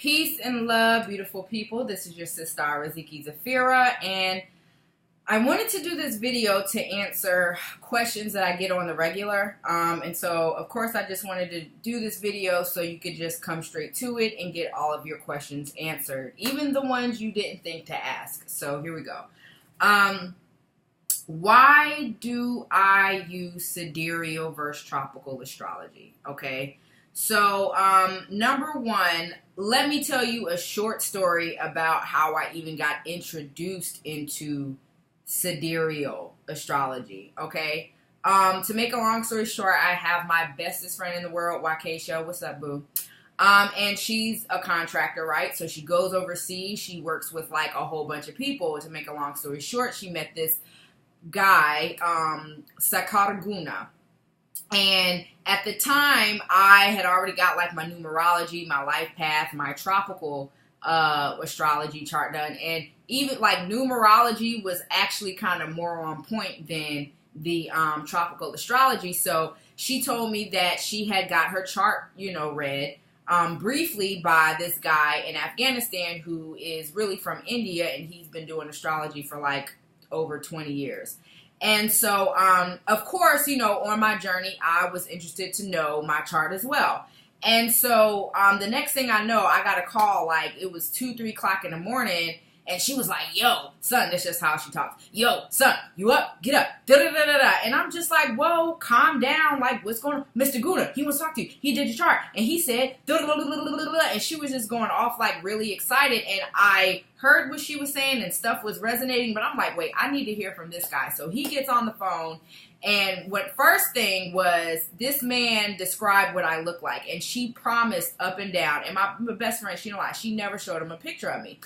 Peace and love, beautiful people. This is your sister, Riziki-Zafira, and I wanted to do this video to answer questions that I get on the regular. And so, of course, I just wanted to do this video so you could just come straight to it and get all of your questions answered, even the ones you didn't think to ask. So here we go. Why do I use sidereal versus tropical astrology? Okay. So, number one, let me tell you a short story about how I even got introduced into sidereal astrology, okay? To make a long story short, I have my bestest friend in the world, Wakesha. What's up, boo? And she's a contractor, right? So she goes overseas. She works with, like, a whole bunch of people. To make a long story short, she met this guy, Sakaraguna. And at the time, I had already got like my numerology, my life path, my tropical astrology chart done. And even like numerology was actually kind of more on point than the tropical astrology. So she told me that she had got her chart, read briefly by this guy in Afghanistan who is really from India, and he's been doing astrology for like over 20 years. And so, of course, on my journey, I was interested to know my chart as well. And so, the next thing I know, I got a call, like, it was 2, 3 o'clock in the morning, and she was like, yo, son, that's just how she talks. Yo, son, you up? Get up. Da-da-da-da-da. And I'm just like, whoa, calm down. Like, what's going on? Mr. Guna, he wants to talk to you. He did your chart. And he said, da-da-da-da-da-da-da. And she was just going off, like, really excited. And I heard what she was saying, and stuff was resonating. But I'm like, wait, I need to hear from this guy. So he gets on the phone. And what first thing was, this man described what I look like. And she promised up and down. And my best friend, she don't lie, she never showed him a picture of me.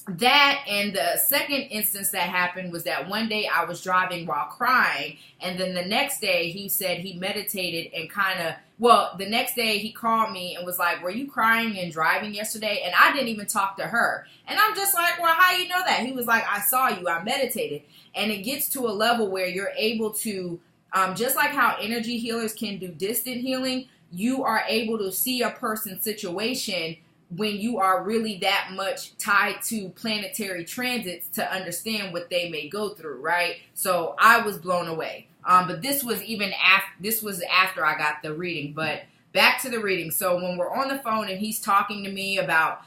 That and the second instance that happened was that one day I was driving while crying, and then the next day he said he meditated and the next day he called me and was like, were you crying and driving yesterday? And I didn't even talk to her. And I'm just like, well, how you know that? He was like, I saw you, I meditated. And it gets to a level where you're able to, just like how energy healers can do distant healing, you are able to see a person's situation when you are really that much tied to planetary transits to understand what they may go through, right? So I was blown away. But this was after I got the reading. But back to the reading. So when we're on the phone and he's talking to me about,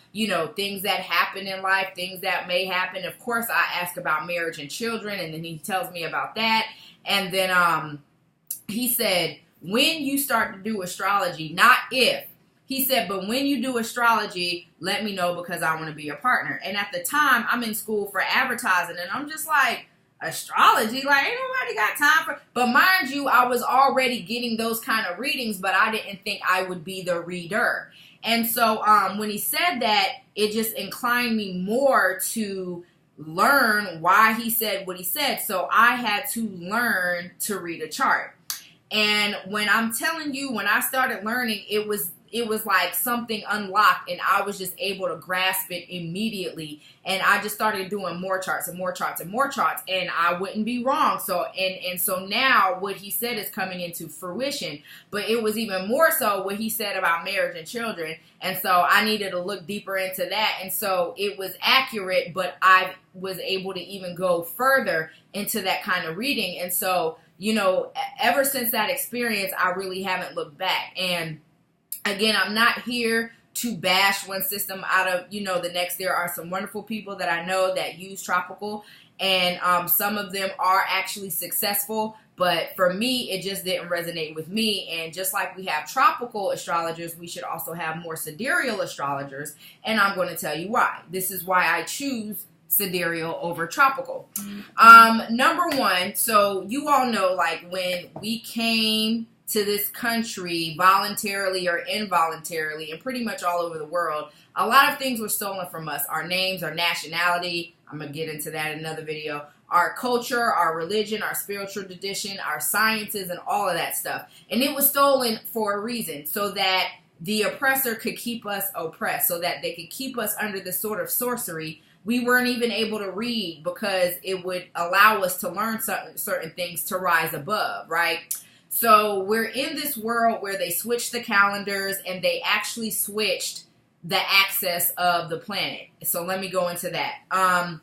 things that happen in life, things that may happen. Of course, I ask about marriage and children, and then he tells me about that. And then he said, when you start to do astrology, not if. He said, but when you do astrology, let me know because I want to be your partner. And at the time, I'm in school for advertising, and I'm just like, astrology? Like, ain't nobody got time for... But mind you, I was already getting those kind of readings, but I didn't think I would be the reader. And so when he said that, it just inclined me more to learn why he said what he said. So I had to learn to read a chart. And when I'm telling you, when I started learning, it was like something unlocked, and I was just able to grasp it immediately. And I just started doing more charts and more charts and more charts, and I wouldn't be wrong. So, and so now what he said is coming into fruition, but it was even more so what he said about marriage and children. And so I needed to look deeper into that. And so it was accurate, but I was able to even go further into that kind of reading. And so, ever since that experience, I really haven't looked back. And again, I'm not here to bash one system out of, the next. There are some wonderful people that I know that use tropical, and some of them are actually successful. But for me, it just didn't resonate with me. And just like we have tropical astrologers, we should also have more sidereal astrologers. And I'm going to tell you why. This is why I choose sidereal over tropical. Number one, so you all know, like, when we came to this country voluntarily or involuntarily, and pretty much all over the world, a lot of things were stolen from us. Our names, our nationality, I'm going to get into that in another video, our culture, our religion, our spiritual tradition, our sciences, and all of that stuff. And it was stolen for a reason, so that the oppressor could keep us oppressed, so that they could keep us under this sort of sorcery. We weren't even able to read because it would allow us to learn certain things to rise above, right? So we're in this world where they switched the calendars, and they actually switched the axis of the planet. So let me go into that.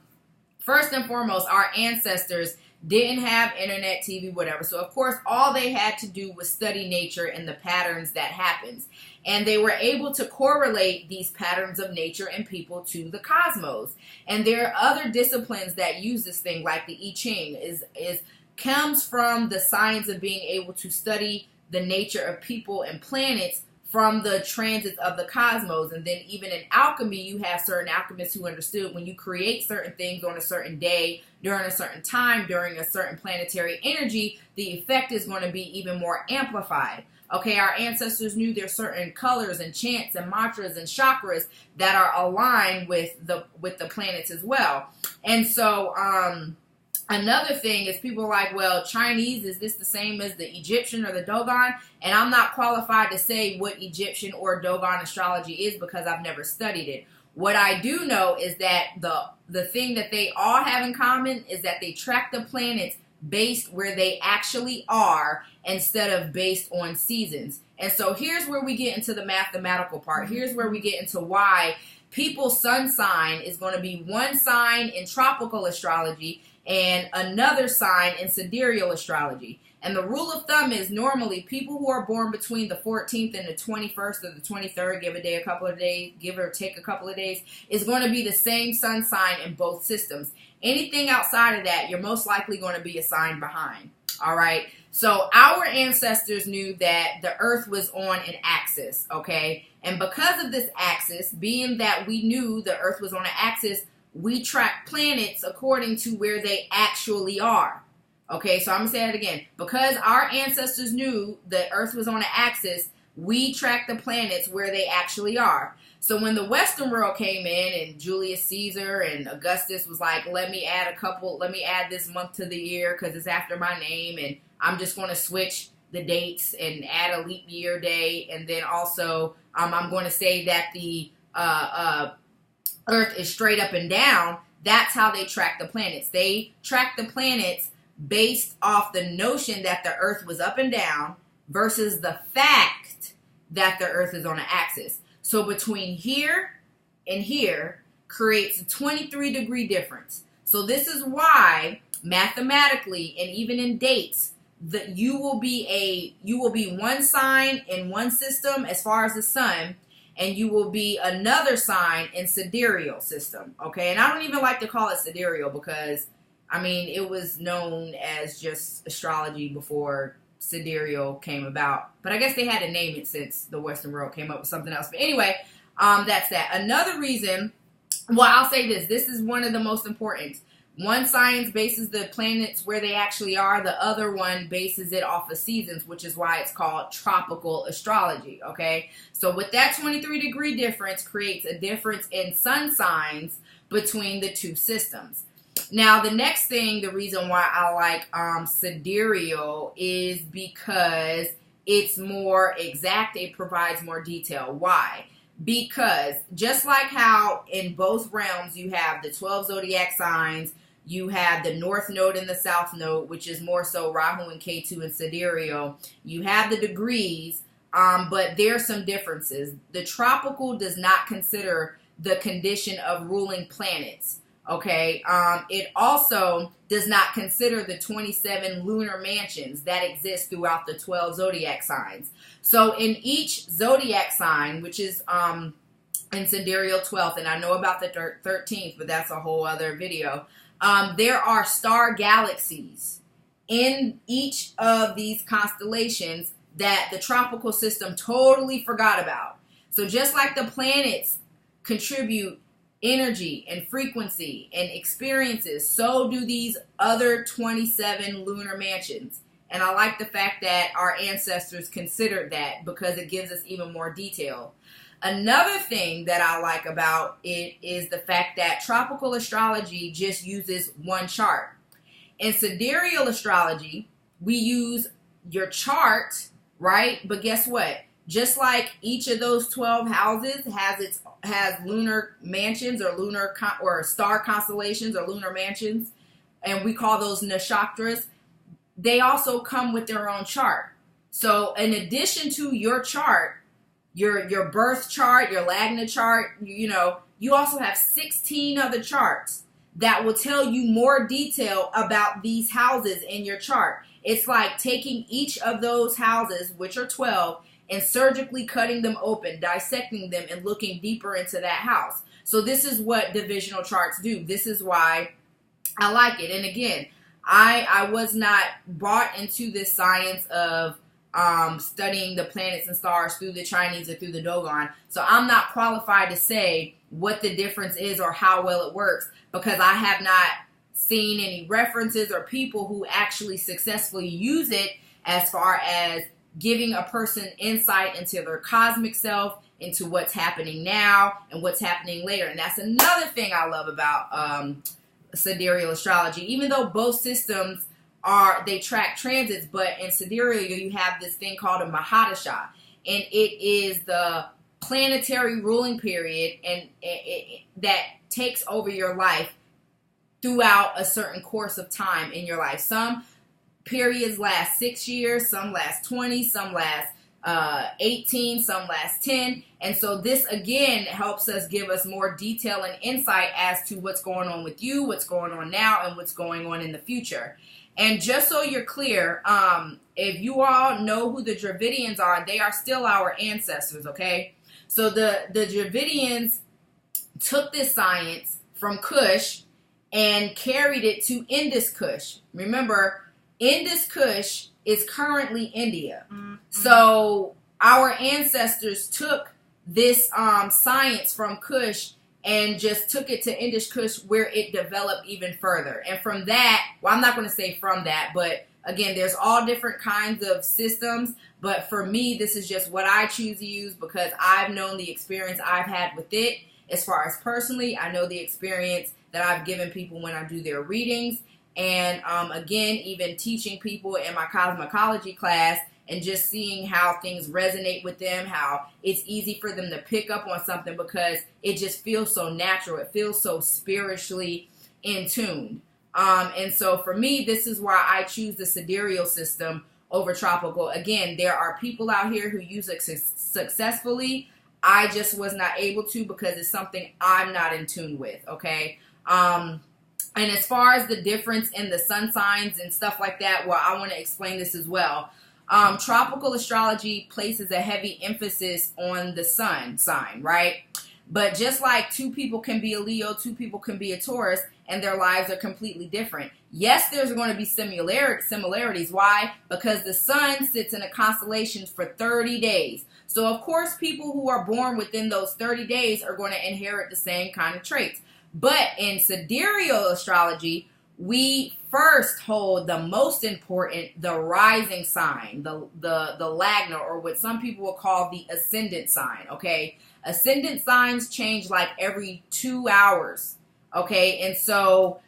First and foremost, our ancestors didn't have internet, TV, whatever. So, of course, all they had to do was study nature and the patterns that happens. And they were able to correlate these patterns of nature and people to the cosmos. And there are other disciplines that use this thing, like the I Ching, comes from the science of being able to study the nature of people and planets from the transits of the cosmos. And then even in alchemy, you have certain alchemists who understood when you create certain things on a certain day, during a certain time, during a certain planetary energy, the effect is going to be even more amplified. Okay, our ancestors knew there's certain colors and chants and mantras and chakras that are aligned with the planets as well. And so, another thing is people are like, well, Chinese, is this the same as the Egyptian or the Dogon? And I'm not qualified to say what Egyptian or Dogon astrology is because I've never studied it. What I do know is that the thing that they all have in common is that they track the planets based where they actually are instead of based on seasons. And so here's where we get into the mathematical part. Here's where we get into why people's sun sign is going to be one sign in tropical astrology and another sign in sidereal astrology. And the rule of thumb is normally people who are born between the 14th and the 21st or the 23rd, give or take a couple of days, is going to be the same sun sign in both systems. Anything outside of that, you're most likely going to be a sign behind. All right. So our ancestors knew that the earth was on an axis. Okay. And because of this axis, being that we knew the earth was on an axis, we track planets according to where they actually are. Okay, so I'm going to say that again. Because our ancestors knew the Earth was on an axis, we track the planets where they actually are. So when the Western world came in and Julius Caesar and Augustus was like, let me add this month to the year because it's after my name, and I'm just going to switch the dates and add a leap year day. And then also I'm going to say that the Earth is straight up and down. That's how they track the planets. They track the planets based off the notion that the Earth was up and down versus the fact that the Earth is on an axis. So between here and here creates a 23-degree difference. So this is why mathematically and even in dates that you will be one sign in one system as far as the sun, and you will be another sign in sidereal system. Okay, and I don't even like to call it sidereal because I mean, it was known as just astrology before sidereal came about. But I guess they had to name it since the Western world came up with something else. But anyway, that's that. Another reason, well, I'll say this. This is one of the most important. One science bases the planets where they actually are. The other one bases it off of seasons, which is why it's called tropical astrology, okay? So with that 23-degree difference creates a difference in sun signs between the two systems. Now, the next thing, the reason why I like sidereal is because it's more exact. It provides more detail. Why? Because just like how in both realms you have the 12 zodiac signs, you have the North Node and the South Node, which is more so Rahu and Ketu and sidereal. You have the degrees, but there are some differences. The tropical does not consider the condition of ruling planets. Okay, it also does not consider the 27 lunar mansions that exist throughout the 12 zodiac signs. So in each zodiac sign, which is in sidereal 12th, and I know about the 13th, but that's a whole other video, there are star galaxies in each of these constellations that the tropical system totally forgot about. So just like the planets contribute energy and frequency and experiences, so do these other 27 lunar mansions. And I like the fact that our ancestors considered that because it gives us even more detail. Another thing that I like about it is the fact that tropical astrology just uses one chart. In sidereal astrology, we use your chart, right? But guess what? Just like each of those 12 houses has lunar mansions or star constellations or lunar mansions, and we call those nakshatras, they also come with their own chart. So in addition to your chart, your birth chart, your Lagna chart, you also have 16 other charts that will tell you more detail about these houses in your chart. It's like taking each of those houses, which are 12, and surgically cutting them open, dissecting them, and looking deeper into that house. So this is what divisional charts do. This is why I like it. And again, I was not bought into this science of studying the planets and stars through the Chinese or through the Dogon. So I'm not qualified to say what the difference is or how well it works, because I have not seen any references or people who actually successfully use it as far as giving a person insight into their cosmic self, into what's happening now and what's happening later. And that's another thing I love about sidereal astrology. Even though both systems they track transits, but in sidereal you have this thing called a Mahadasha, and it is the planetary ruling period, and that takes over your life throughout a certain course of time in your life. Some periods last 6 years, some last 20, some last 18, some last 10. And so this again helps us give us more detail and insight as to what's going on with you, what's going on now, and what's going on in the future. And just so you're clear, if you all know who the Dravidians are, they are still our ancestors, okay? So the Dravidians took this science from Kush and carried it to Indus Kush. Remember, Indus Kush is currently India. Mm-hmm. So our ancestors took this science from Kush and just took it to Indus Kush, where it developed even further. And from that, well, I'm not going to say from that, but again, there's all different kinds of systems. But for me, this is just what I choose to use because I've known the experience I've had with it. As far as personally, I know the experience that I've given people when I do their readings. And again, even teaching people in my cosmology class and just seeing how things resonate with them, how it's easy for them to pick up on something because it just feels so natural. It feels so spiritually in tune. And so for me, this is why I choose the sidereal system over tropical. Again, there are people out here who use it successfully. I just was not able to because it's something I'm not in tune with, okay? And as far as the difference in the sun signs and stuff like that, well, I want to explain this as well. Tropical astrology places a heavy emphasis on the sun sign, right? But just like two people can be a Leo, two people can be a Taurus, and their lives are completely different. Yes, there's going to be similarities. Why? Because the sun sits in a constellation for 30 days. So, of course, people who are born within those 30 days are going to inherit the same kind of traits. But in sidereal astrology, we first hold the most important, the rising sign, the Lagna, or what some people will call the ascendant sign, okay? Ascendant signs change like every 2 hours, okay? And so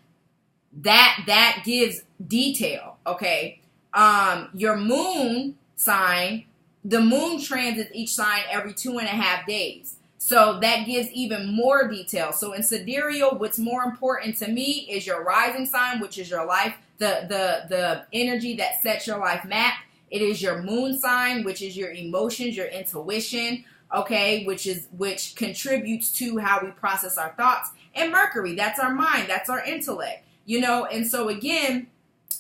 that gives detail, okay? Your moon sign, the moon transits each sign every 2.5 days. So that gives even more detail. So in sidereal, what's more important to me is your rising sign, which is your life, the energy that sets your life map. It is your moon sign, which is your emotions, your intuition, okay, which contributes to how we process our thoughts. And Mercury, that's our mind, that's our intellect, and so again,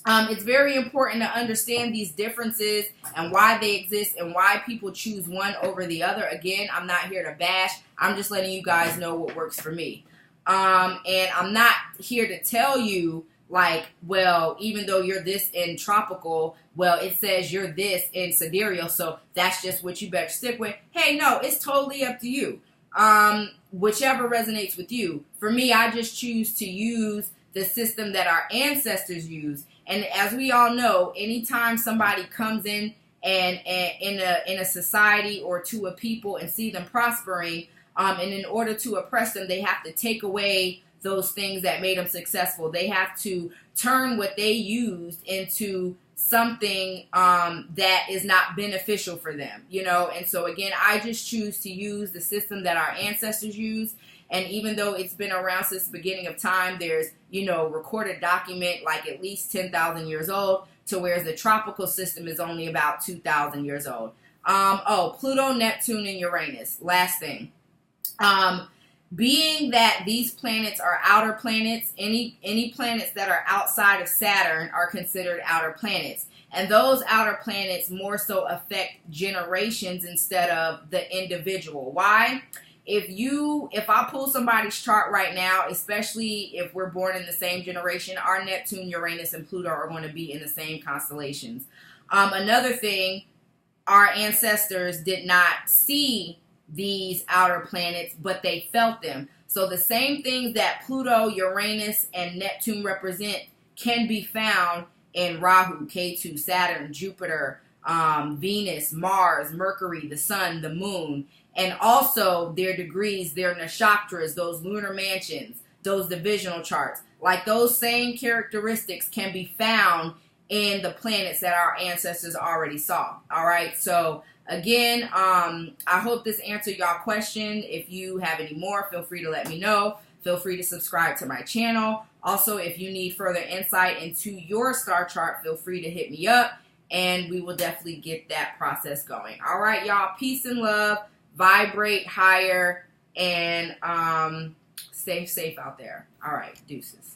it's very important to understand these differences and why they exist and why people choose one over the other. Again, I'm not here to bash. I'm just letting you guys know what works for me. And I'm not here to tell you like, well, even though you're this in tropical, well, it says you're this in sidereal, so that's just what you better stick with. Hey, no, it's totally up to you. Whichever resonates with you. For me, I just choose to use the system that our ancestors used. And as we all know, anytime somebody comes in and in a society or to a people and see them prospering, and in order to oppress them, they have to take away those things that made them successful. They have to turn what they used into something that is not beneficial for them, And so again, I just choose to use the system that our ancestors used. And even though it's been around since the beginning of time, there's, recorded document like at least 10,000 years old, to whereas the tropical system is only about 2,000 years old. Pluto, Neptune, and Uranus. Last thing. Being that these planets are outer planets, any planets that are outside of Saturn are considered outer planets. And those outer planets more so affect generations instead of the individual. Why? If I pull somebody's chart right now, especially if we're born in the same generation, our Neptune, Uranus, and Pluto are going to be in the same constellations. Another thing, our ancestors did not see these outer planets, but they felt them. So the same things that Pluto, Uranus, and Neptune represent can be found in Rahu, Ketu, Saturn, Jupiter, Venus, Mars, Mercury, the Sun, the Moon, and also their degrees, their nakshatras, those lunar mansions, those divisional charts. Like those same characteristics can be found in the planets that our ancestors already saw. All right, so again, I hope this answered y'all question. If you have any more, feel free to let me know. Feel free to subscribe to my channel. Also, if you need further insight into your star chart, feel free to hit me up, and we will definitely get that process going. All right, y'all. Peace and love. Vibrate higher, and stay safe out there. All right, deuces.